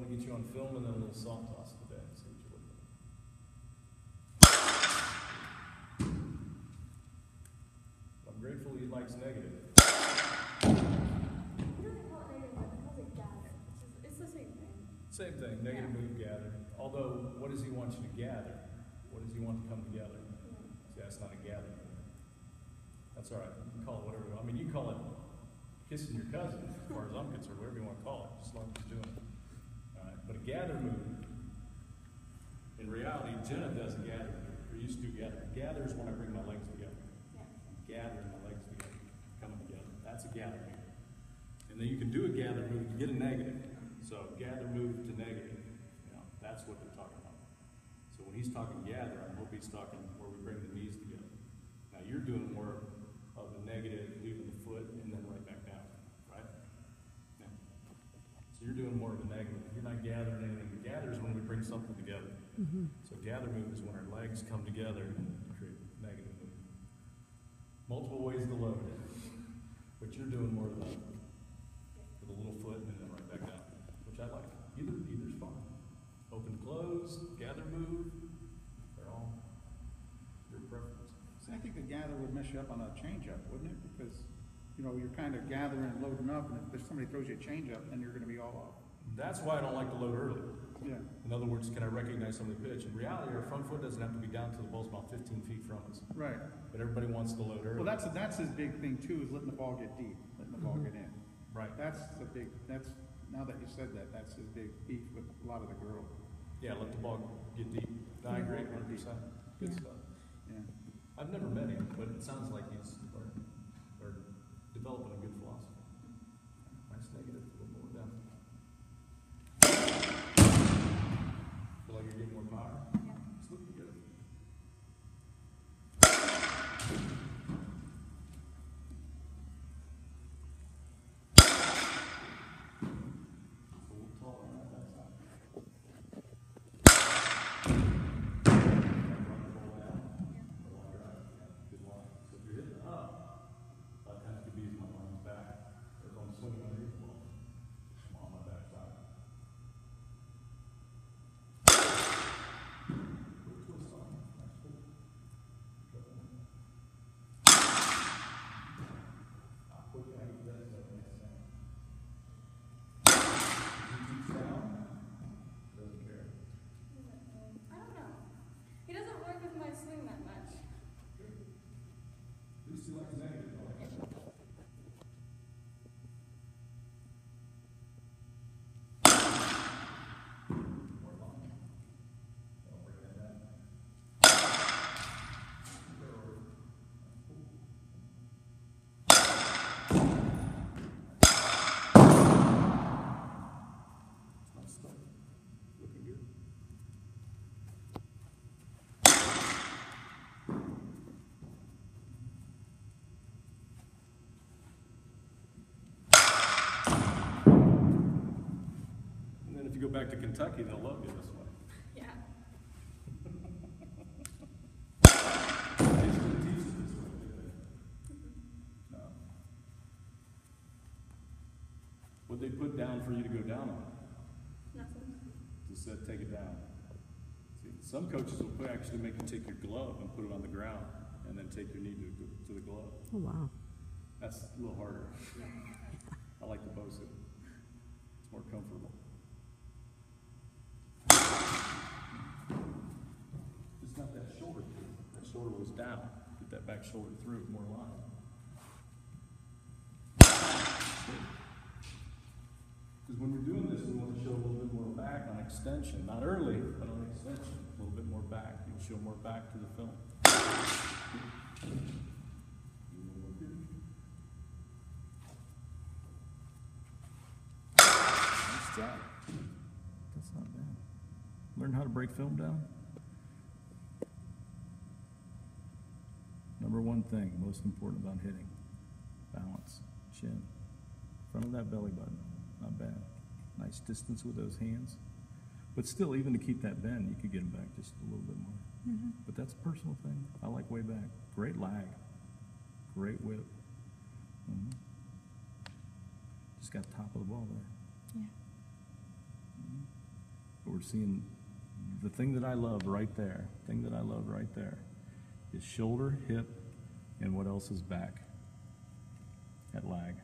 want to get you on film and then a little soft toss at the bed. See what you're looking at. I'm grateful he likes negative. He doesn't call it negative, but he calls it gather. It's the same thing. Same thing, negative move, gather. Although, what does he want you to gather? What does he want to come together? See, that's not a gather move. That's all right. You can call it whatever you want. I mean, you call it kissing your cousin, as far as I'm concerned, whatever you want to call it, just as long as you're doing it. All right. But a gather move, in reality, Jenna does a gather move, or used to gather. Gather is when I bring my legs together. Yeah. Gathering my legs together, coming together. That's a gather move. And then you can do a gather move to get a negative. So gather move to negative. You know, that's what they're talking about. So when he's talking gather, I hope he's talking where we bring the knees together. Now you're doing more of the negative, leaving the foot, and then right back down, right? Yeah. So you're doing more of a negative. You're not gathering anything. The gather is when we bring something together. So gather move is when our legs come together and create negative move. Multiple ways to load it. But you're doing more of that. With a little foot and then right back down, which I like. Either's fine. Open, close, gather, move. They're all your preference. See, I think the gather would mess you up on a change-up, wouldn't it? Because, you know, you're kind of gathering and loading up, and if somebody throws you a change-up, then you're going to be all off. That's why I don't like to load early. Yeah. In other words, can I recognize somebody pitch? In reality, our front foot doesn't have to be down to the ball's about 15 feet from us. Right. But everybody wants to load early. Well, that's his big thing too, is letting the ball get deep, letting the ball get in. Right. That's now that you said that, that's his big beef with a lot of the girls. Yeah, let the ball get deep. I agree, 100%. Good stuff. Yeah. I've never met him, but it sounds like he's learning or developing a good philosophy. Nice negative, a little more down. Feel like you're getting more power? Yeah. It's looking good. A little taller on that side. Good line. So if you're hitting up, a lot of times could be my line's back. Or if I'm swinging underneath the ball, I'm on my back side. Little twist on it. Nice pull. I'll put you out of that, so it makes sense. Keeps down. Doesn't care. I don't know. He doesn't work with my swing that much. At least he likes negative. I like that. More long. I'll bring that down. Nice stuff. Looking good. And then if you go back to Kentucky, they'll love you this way. Yeah. They should teach you this way, do they? No. What'd they put down for you to go down on? Nothing. Just said, take it down. See, some coaches will actually make you take your glove and put it on the ground, and then take your knee to the glove. Oh, wow. That's a little harder. I like the bow suit. It's more comfortable. It's not that shoulder through. That shoulder was down. Get that back shoulder through, more line. Because when we're doing this, we want to show a little bit more back on extension. Not early, but on extension. A little bit more back. You'll show more back to the film. Nice job. That's not bad. Learn how to break film down? Number one thing, most important about hitting. Balance. Chin. Front of that belly button. Not bad. Nice distance with those hands. But still, even to keep that bend, you could get them back just a little bit more. But that's a personal thing. I like way back. Great lag. Great whip. Just got top of the ball there. Yeah. we're seeing, the thing that I love right there, is shoulder, hip, and what else is back at lag.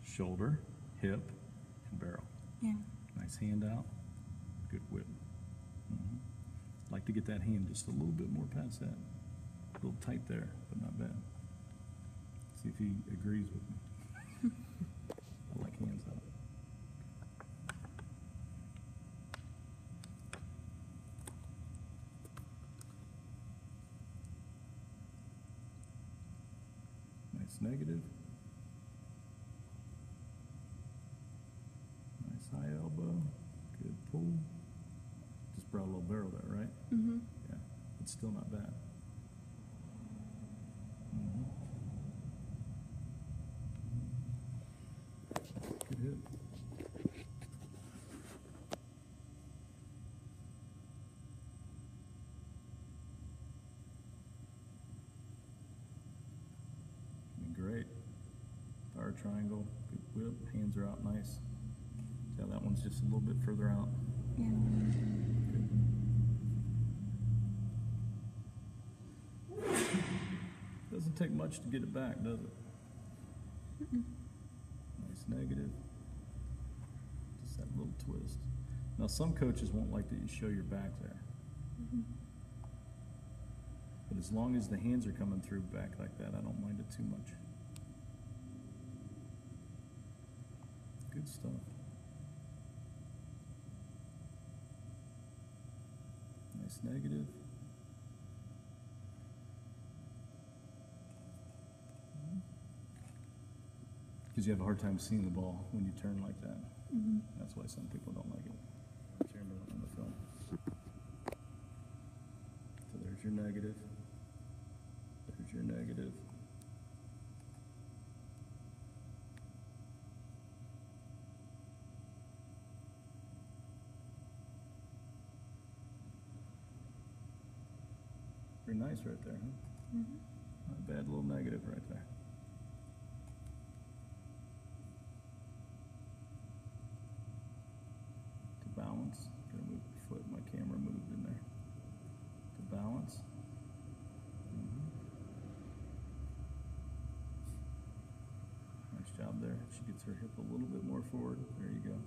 Shoulder, hip, and barrel. Yeah. Nice hand out, good whip. Like to get that hand just a little bit more past that. A little tight there, but not bad. See if he agrees with me. I like hands out. Nice negative. Nice high elbow. Good pull. Just brought a little barrel there, right? Mm-hmm. Yeah, it's still not bad. Good hit. Great. Fire triangle, good whip, hands are out nice. See how that one's just a little bit further out. Yeah. Doesn't take much to get it back, does it? Nice negative. Just that little twist. Now some coaches won't like that you show your back there. But as long as the hands are coming through back like that, I don't mind it too much. Good stuff. Nice negative. Because you have a hard time seeing the ball when you turn like that. That's why some people don't like it. Camera on the film. So there's your negative. There's your negative. Pretty nice right there, huh? Not a bad little negative right there. To balance, gonna move the foot, my camera moved in there. To balance. Nice job there. She gets her hip a little bit more forward. There you go.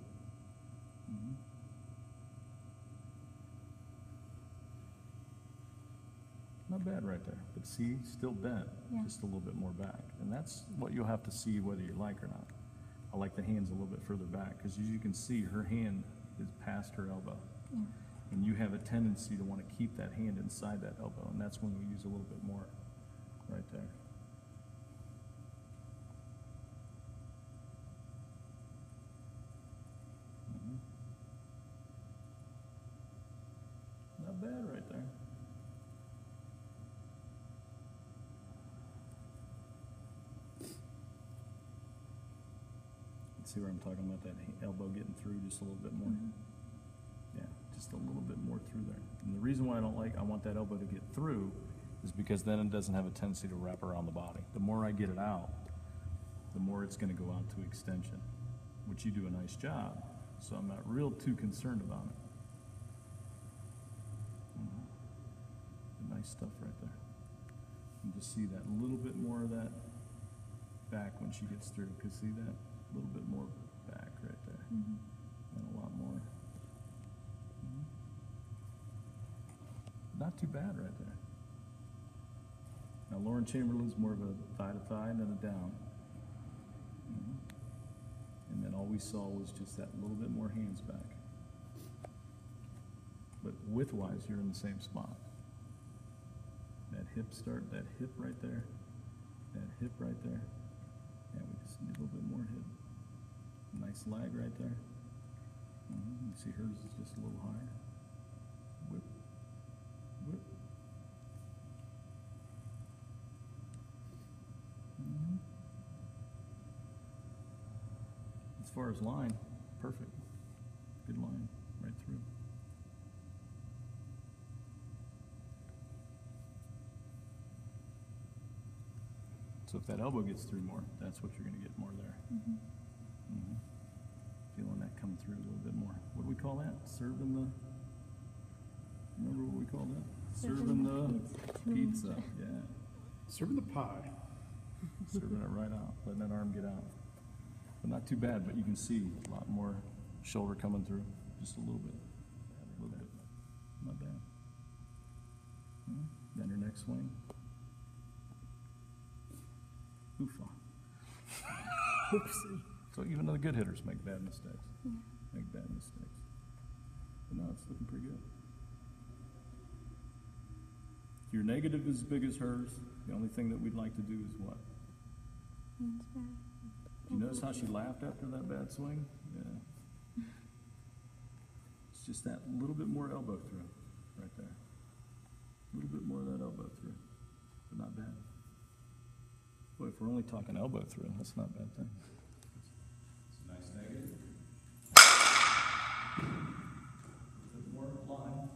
Not bad right there, but see, still bent, Yeah. just a little bit more back. And that's what you'll have to see whether you like or not. I like the hands a little bit further back, because as you can see, her hand is past her elbow. Yeah. And you have a tendency to want to keep that hand inside that elbow, and that's when we use a little bit more right there. Not bad right there. See where I'm talking about that elbow getting through just a little bit more? Yeah, just a little bit more through there. And the reason why I want that elbow to get through is because then it doesn't have a tendency to wrap around the body. The more I get it out, the more it's going to go out to extension, which you do a nice job, so I'm not real too concerned about it. Nice stuff right there. You can just see that little bit more of that back when she gets through, because see that? A little bit more back right there, and a lot more. Not too bad right there. Now Lauren Chamberlain's more of a thigh to thigh and then a down. And then all we saw was just that little bit more hands back. But width-wise, you're in the same spot. That hip right there, that hip right there. Yeah, we just need a little bit more hip. Nice lag right there. You see hers is just a little higher. Whip, whip. As far as line, perfect. Good line right through. So if that elbow gets through more, that's what you're going to get more there. Feeling that come through a little bit more. What do we call that? Serving the, remember what we called that? Serving the pizza, yeah. Serving the pie. Serving it right out, letting that arm get out. But not too bad, but you can see a lot more shoulder coming through, just a little bit. A little bit, not bad. Then your next swing. Oofa. Oopsie. So even the good hitters make bad mistakes. Make bad mistakes. But no, it's looking pretty good. Your negative is as big as hers. The only thing that we'd like to do is what? Did you notice how she laughed after that bad swing? Yeah. It's just that little bit more elbow through right there. A little bit more of that elbow through. But not bad. Boy, if we're only talking elbow through, that's not a bad thing. It's a nice negative. A bit more line.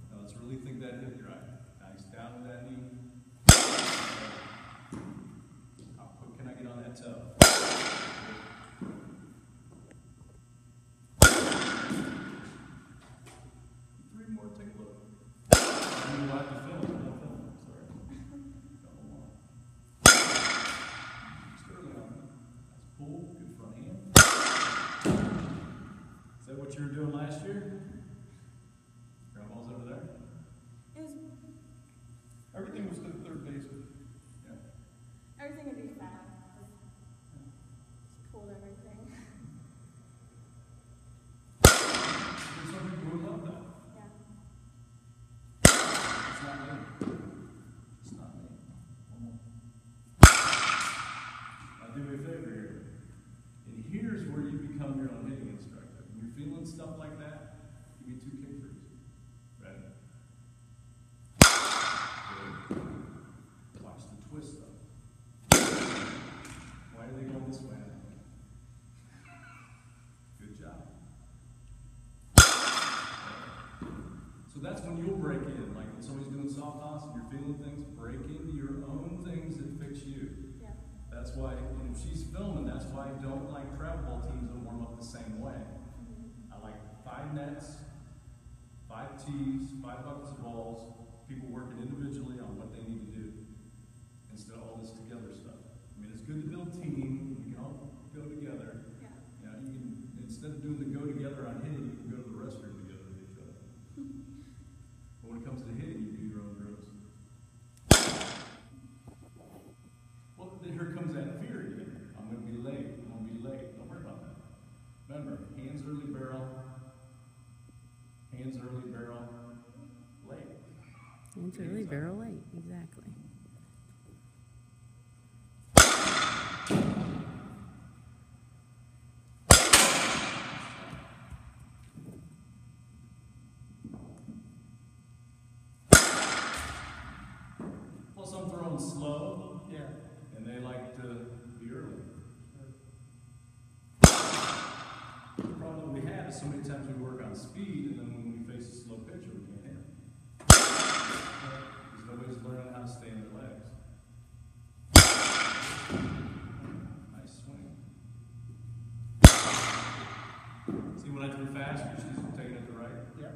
Now let's really think that hip right. Nice down with that knee. How quick can I get on that toe? Three more, take a look. You like the film? No film, sorry. Couple more. Sterling on it. Nice pull, good front hand. Is that what you were doing last year? Grandma's over there? It was, Everything was to the third baseman. Yeah. everything would be fat. Just pulled everything. There's some people who love that. Yeah. It's not me. It's not me. One more. Now do me a favor here. And here's where you become your own hitting instructor. When you're feeling stuff like that, give me 2 kick throughs. Ready? Good. Watch the twist though. Why are they going this way? Good job. So that's when you'll break in. Like when somebody's doing soft toss and you're feeling things, break into your own things that fix you. Yeah. That's why, and if she's filming, that's why I don't like travel ball teams that warm up the same way. I like 5 nets, 5 tees, 5 buckets of balls, people working individually on what they need to do, instead of all this together stuff. I mean, it's good to build team, we can all go together. Yeah. You know, you can, instead of doing the go together on hitting, you can go to the restroom together with each other. But when it comes to hitting, you do your own drills. Well, then here comes that fear again. I'm going to be late. I'm going to be late. Don't worry about that. Remember, hands early barrel, late. It's really very late, exactly. Plus, I'm throwing slow, Yeah. and they like to be early. The problem we have is so many times we work on speed, and then when we face a slow pitcher, we can't hit him. Because nobody's learning how to stay in their legs. Nice swing. See, when I threw faster, she's taking it to right. Yeah.